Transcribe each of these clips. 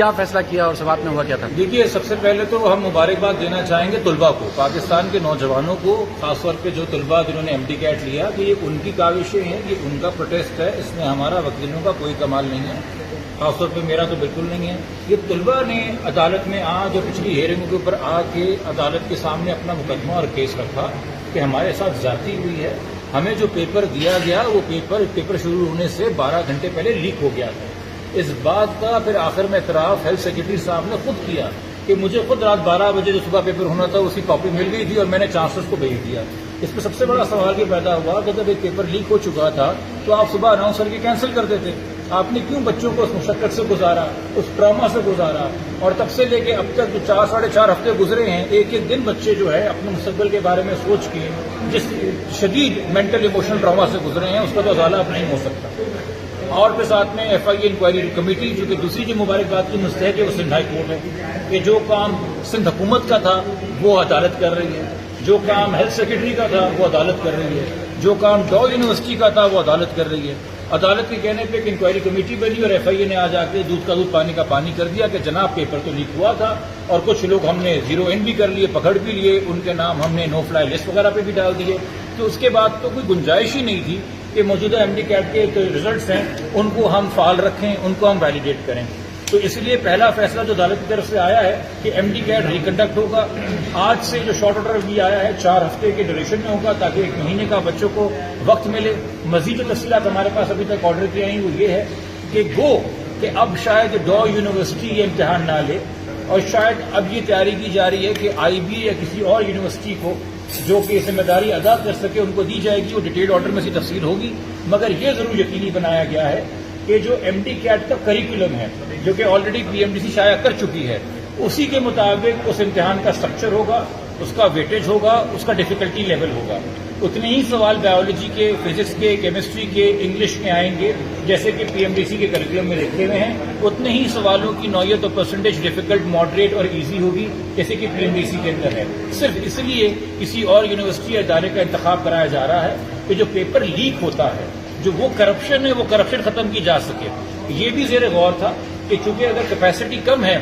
کیا فیصلہ کیا اور سبات میں ہوا کیا تھا؟ دیکھیے، سب سے پہلے تو ہم مبارکباد دینا چاہیں گے طلباء کو، پاکستان کے نوجوانوں کو، خاص طور پہ جو طلباء جنہوں نے MD کیٹ لیا، کہ یہ ان کی کاوشیں ہیں، یہ ان کا پروٹیسٹ ہے، اس میں ہمارا وکیلوں کا کوئی کمال نہیں ہے، خاص طور پہ میرا تو بالکل نہیں ہے۔ یہ طلباء نے عدالت میں جو پچھلی ہیئرنگ کے اوپر آ کے عدالت کے سامنے اپنا مقدمہ اور کیس رکھا کہ ہمارے ساتھ زیادتی ہوئی ہے، ہمیں جو پیپر دیا گیا وہ پیپر شروع ہونے سے 12 گھنٹے پہلے لیک ہو گیا تھا۔ اس بات کا پھر آخر میں اعتراف ہیلتھ سیکرٹری صاحب نے خود کیا کہ مجھے خود رات 12 بجے جو صبح پیپر ہونا تھا اس کی کاپی مل گئی تھی اور میں نے چانسلرز کو بھیج دیا۔ اس میں سب سے بڑا سوال یہ پیدا ہوا کہ جب ایک پیپر لیک ہو چکا تھا تو آپ صبح اناؤنس کر کے کینسل کر دیتے، آپ نے کیوں بچوں کو اس مشقت سے گزارا، اس ٹراما سے گزارا، اور تب سے لے کے اب تک جو 4 ساڑھے 4 ہفتے گزرے ہیں، ایک ایک دن بچے جو ہے اپنے مستقبل کے بارے میں سوچ کے جس شدید مینٹل ایموشنل ٹراما سے گزرے ہیں اس کا تو ازالہ اب نہیں ہو سکتا۔ اور پھر ساتھ میں FIA انکوائری کمیٹی، جو کہ دوسری جو مبارکباد کی مستحق ہے وہ سندھ ہائی کورٹ ہے، کہ جو کام سندھ حکومت کا تھا وہ عدالت کر رہی ہے، جو کام ہیلتھ سیکرٹری کا تھا وہ عدالت کر رہی ہے، جو کام ڈاؤ یونیورسٹی کا تھا وہ عدالت کر رہی ہے۔ عدالت کے کہنے پہ ایک انکوائری کمیٹی بنی اور FIA نے جا کے دودھ کا دودھ پانی کا پانی کر دیا کہ جناب پیپر تو لیک ہوا تھا اور کچھ لوگ ہم نے 0 ان بھی کر لیے، پکڑ بھی لیے، ان کے نام ہم نے نو فلائی لسٹ وغیرہ پہ بھی ڈال دیے۔ تو اس کے بعد تو کوئی گنجائش ہی نہیں تھی کہ موجودہ MD کیٹ کے جو ریزلٹس ہیں ان کو ہم فعال رکھیں، ان کو ہم ویلیڈیٹ کریں۔ تو اس لیے پہلا فیصلہ جو عدالت کی طرف سے آیا ہے کہ MD کیٹ ریکنڈکٹ ہوگا۔ آج سے جو شارٹ آرڈر بھی آیا ہے 4 ہفتے کے ڈیوریشن میں ہوگا تاکہ 1 مہینے کا بچوں کو وقت ملے۔ مزید جو تفصیلات ہمارے پاس ابھی تک آرڈر کی آئی وہ یہ ہے کہ اب شاید ڈاؤ یونیورسٹی یہ امتحان نہ لے، اور شاید اب یہ تیاری کی جا رہی ہے کہ IB یا کسی اور یونیورسٹی کو جو کہ ذمہ داری ادا کر سکے ان کو دی جائے گی۔ وہ ڈیٹیل آرڈر میں سی تفصیل ہوگی، مگر یہ ضرور یقینی بنایا گیا ہے کہ جو MD کیٹ کا کریکولم ہے جو کہ آلریڈی PMDC شائع کر چکی ہے، اسی کے مطابق اس امتحان کا اسٹرکچر ہوگا، اس کا ویٹیج ہوگا، اس کا ڈیفیکلٹی لیول ہوگا۔ اتنے ہی سوال بایولوجی کے، فزکس کے، کیمسٹری کے، انگلش میں آئیں گے جیسے کہ PMDC کے کریکولم میں لکھے ہوئے ہیں، اتنے ہی سوالوں کی نوعیت اور پرسنٹیج ڈیفیکلٹ، ماڈریٹ اور ایزی ہوگی جیسے کہ PMDC کے اندر ہے۔ صرف اس لیے کسی اور یونیورسٹی یا ادارے کا انتخاب کرایا جا رہا ہے کہ جو پیپر لیک ہوتا ہے، جو وہ کرپشن ہے، وہ کرپشن ختم کی جا سکے۔ یہ بھی زیر غور تھا کہ چونکہ اگر کیپیسٹی کم ہے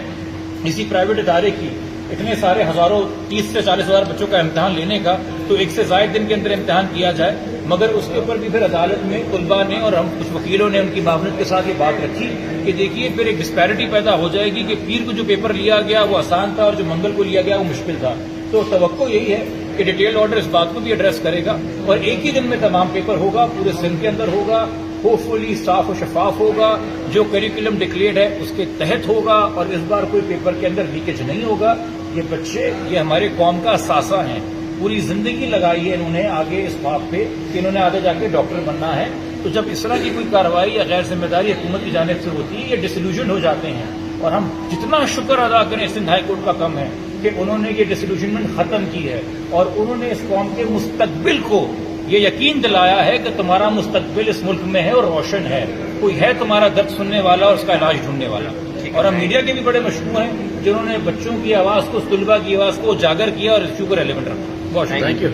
کسی پرائیویٹ ادارے کی اتنے سارے ہزاروں 30 سے 40 ہزار بچوں کا امتحان لینے کا، تو 1 سے زائد دن کے اندر امتحان کیا جائے، مگر اس کے اوپر بھی پھر عدالت میں طلباء نے اور ہم کچھ وکیلوں نے ان کی معاونت کے ساتھ یہ بات رکھی کہ دیکھیے پھر ایک ڈسپیرٹی پیدا ہو جائے گی کہ پیر کو جو پیپر لیا گیا وہ آسان تھا اور جو منگل کو لیا گیا وہ مشکل تھا۔ تو توقع یہی ہے کہ ڈیٹیل آرڈر اس بات کو بھی ایڈریس کرے گا اور ایک ہی دن میں تمام پیپر ہوگا، پورے سندھ کے اندر ہوگا، ہوپ فلی صاف و شفاف ہوگا، جو کریکولم ڈکلیئرڈ ہے اس کے تحت ہوگا، اور اس بار کوئی پیپر کے اندر لیکیج نہیں ہوگا۔ یہ بچے یہ ہمارے قوم کا اثاثہ ہیں، پوری زندگی لگائی ہے انہوں نے آگے اس بات پہ کہ انہوں نے آگے جا کے ڈاکٹر بننا ہے۔ تو جب اس طرح کی کوئی کارروائی یا غیر ذمہ داری حکومت کی جانب سے ہوتی ہے، یہ ڈسلوژن ہو جاتے ہیں، اور ہم جتنا شکر ادا کریں سندھ ہائی کورٹ کا کم ہے کہ انہوں نے یہ ڈسلوژنمنٹ ختم کی ہے اور انہوں نے اس قوم کے مستقبل کو یہ یقین دلایا ہے کہ تمہارا مستقبل اس ملک میں ہے اور روشن ہے، کوئی ہے تمہارا درد سننے والا اور اس کا علاج ڈھونڈنے والا۔ اور ہم میڈیا کے بھی بڑے مشہور ہیں جنہوں نے بچوں کی آواز کو، طلباء کی آواز کو اجاگر کیا اور ایشو کو ریلیونٹ رکھا۔ بہت شکریہ۔